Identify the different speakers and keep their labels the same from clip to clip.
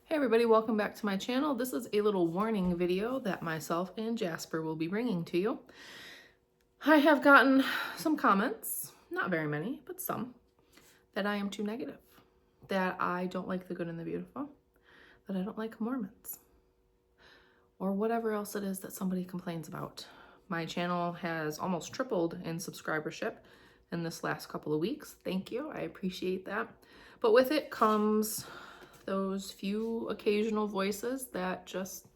Speaker 1: Hey everybody, welcome back to my channel. This is a little warning video that myself and Jasper will be bringing to you. I have gotten some comments, not very many, but some, that I am too negative, that I don't like the good and the beautiful, that I don't like Mormons, or whatever else it is that somebody complains about. My channel has almost tripled in subscribership in this last couple of weeks. Thank you, I appreciate that. But with it comes those few occasional voices that just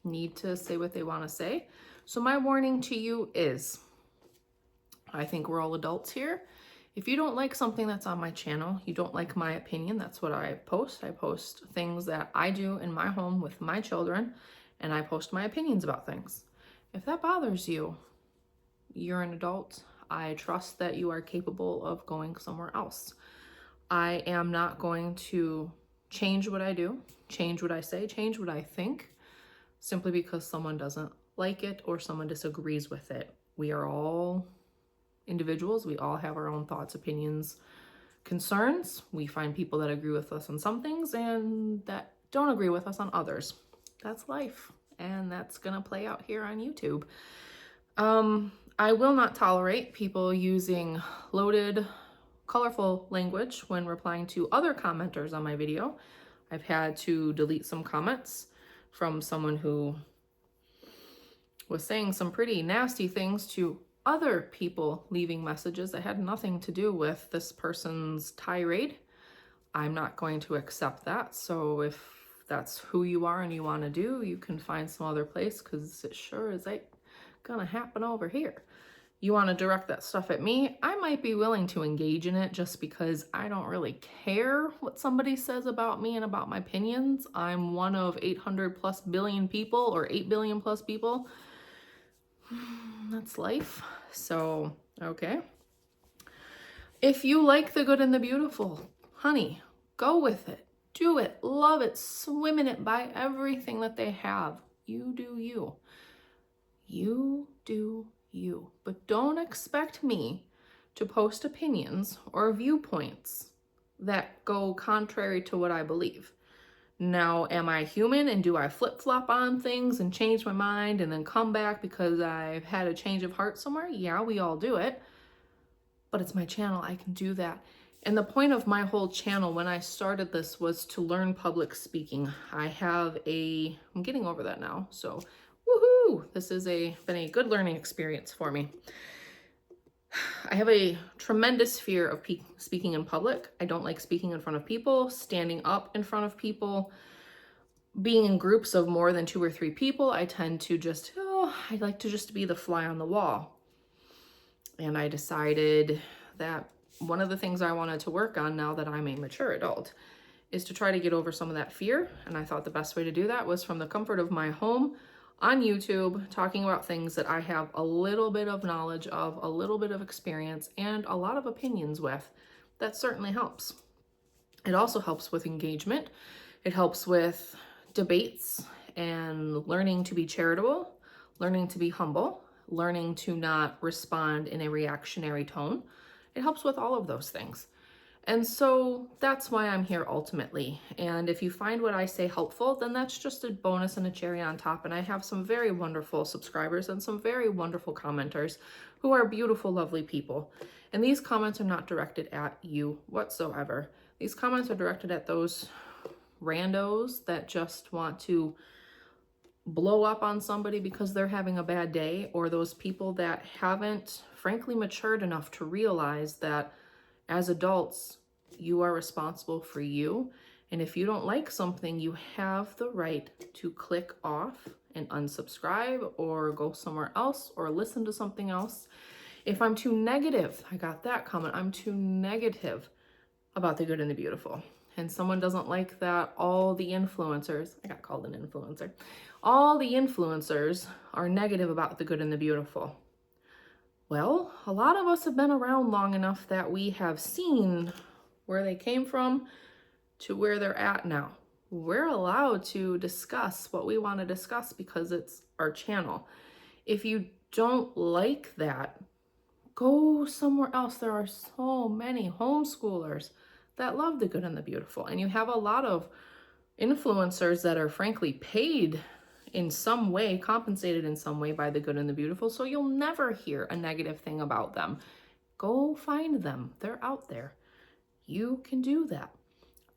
Speaker 1: need to say what they want to say. So my warning to you is, I think we're all adults here. If you don't like something that's on my channel, you don't like my opinion, that's what I post. I post things that I do in my home with my children, and I post my opinions about things. If that bothers you, you're an adult. I trust that you are capable of going somewhere else. I am not going to change what I do, change what I say, change what I think, simply because someone doesn't like it or someone disagrees with it. We are all individuals. We all have our own thoughts, opinions, concerns. We find people that agree with us on some things and that don't agree with us on others. That's life, and that's gonna play out here on YouTube. I will not tolerate people using loaded, colorful language when replying to other commenters on my video. I've had to delete some comments from someone who was saying some pretty nasty things to other people leaving messages that had nothing to do with this person's tirade. I'm not going to accept that. So if that's who you are and you want to do, you can find some other place, because it sure is like gonna happen over here. You want to direct that stuff at me, I might be willing to engage in it just because I don't really care what somebody says about me and about my opinions. I'm one of 800 plus billion people, or 8 billion plus people. That's life. So, okay. If you like the good and the beautiful, honey, go with it. Do it. Love it. Swim in it. Buy everything that they have. You do you. You do you. But don't expect me to post opinions or viewpoints that go contrary to what I believe. Now, am I human and do I flip-flop on things and change my mind and then come back because I've had a change of heart somewhere? Yeah, we all do it. But it's my channel. I can do that. And the point of my whole channel when I started this was to learn public speaking. I'm getting over that now, so woohoo! This has been a good learning experience for me. I have a tremendous fear of speaking in public. I don't like speaking in front of people, standing up in front of people, being in groups of more than 2 or 3 people. I tend to I like to just be the fly on the wall. And I decided that one of the things I wanted to work on now that I'm a mature adult is to try to get over some of that fear. And I thought the best way to do that was from the comfort of my home on YouTube, talking about things that I have a little bit of knowledge of, a little bit of experience, and a lot of opinions with. That certainly helps. It also helps with engagement. It helps with debates and learning to be charitable, learning to be humble, learning to not respond in a reactionary tone. It helps with all of those things. And so that's why I'm here ultimately. And if you find what I say helpful, then that's just a bonus and a cherry on top. And I have some very wonderful subscribers and some very wonderful commenters who are beautiful, lovely people. And these comments are not directed at you whatsoever. These comments are directed at those randos that just want to blow up on somebody because they're having a bad day, or those people that haven't, frankly, matured enough to realize that as adults, you are responsible for you. And if you don't like something, you have the right to click off and unsubscribe or go somewhere else or listen to something else. If I'm too negative, I got that comment, I'm too negative about the good and the beautiful, and someone doesn't like that all the influencers, I got called an influencer, all the influencers are negative about the good and the beautiful. Well, a lot of us have been around long enough that we have seen where they came from to where they're at now. We're allowed to discuss what we want to discuss because it's our channel. If you don't like that, go somewhere else. There are so many homeschoolers that love the good and the beautiful, and you have a lot of influencers that are frankly paid in some way, compensated in some way by the good and the beautiful, so you'll never hear a negative thing about them. Go find them. They're out there. You can do that.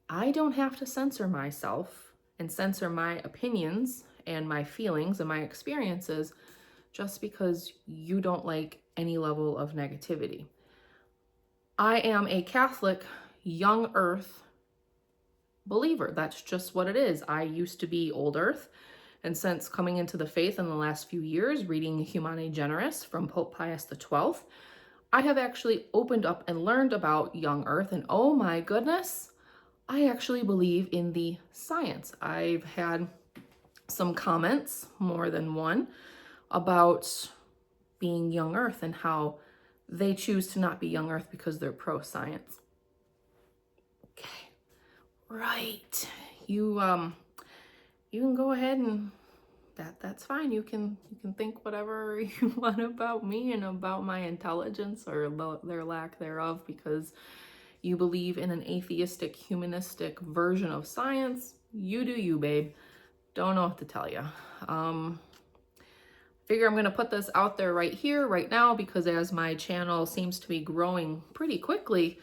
Speaker 1: I don't have to censor myself and censor my opinions and my feelings and my experiences just because you don't like any level of negativity. I am a Catholic young earth believer. That's just what it is. I used to be old earth, and since coming into the faith in the last few years, reading Humani Generis from Pope Pius XII, I have actually opened up and learned about young earth, and oh my goodness, I actually believe in the science. I've had some comments, more than one, about being young earth and how they choose to not be young earth because they're pro-science. Okay, right. You can go ahead and that's fine. You can think whatever you want about me and about my intelligence or their lack thereof, because you believe in an atheistic, humanistic version of science. You do you, babe. Don't know what to tell you. Figure I'm going to put this out there right here, right now, because as my channel seems to be growing pretty quickly,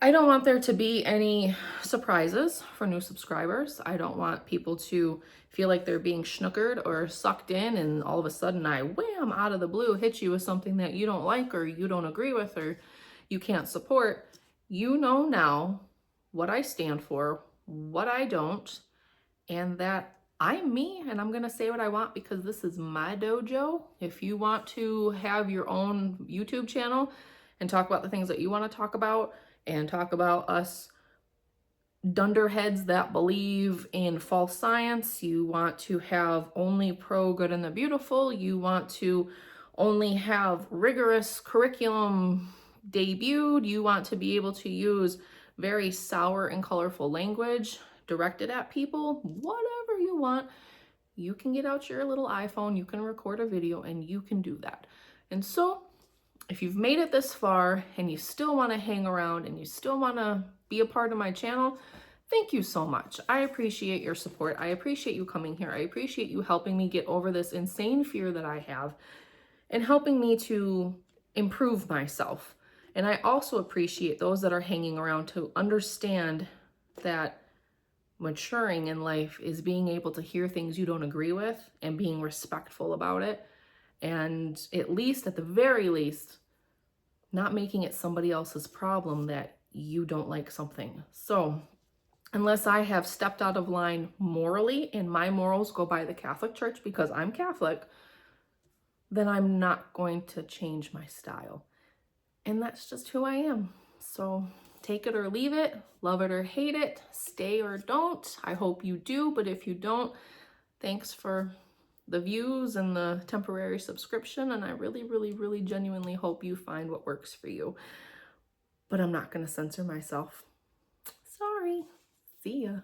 Speaker 1: I don't want there to be any surprises for new subscribers. I don't want people to feel like they're being snookered or sucked in and all of a sudden I, wham, out of the blue, hit you with something that you don't like or you don't agree with or you can't support. You know now what I stand for, what I don't, and that I'm me and I'm gonna say what I want because this is my dojo. If you want to have your own YouTube channel and talk about the things that you want to talk about and talk about us dunderheads that believe in false science, you want to have only pro good and the beautiful, you want to only have rigorous curriculum debuted, you want to be able to use very sour and colorful language directed at people, whatever you want, you can get out your little iPhone, you can record a video, and you can do that. And so if you've made it this far and you still want to hang around and you still want to be a part of my channel, thank you so much. I appreciate your support. I appreciate you coming here. I appreciate you helping me get over this insane fear that I have and helping me to improve myself. And I also appreciate those that are hanging around to understand that maturing in life is being able to hear things you don't agree with and being respectful about it. And at the very least, not making it somebody else's problem that you don't like something. So unless I have stepped out of line morally and my morals go by the Catholic Church because I'm Catholic, then I'm not going to change my style. And that's just who I am. So take it or leave it, love it or hate it, stay or don't. I hope you do, but if you don't, thanks for the views and the temporary subscription, and I really, really, really genuinely hope you find what works for you. But I'm not going to censor myself. Sorry. See ya.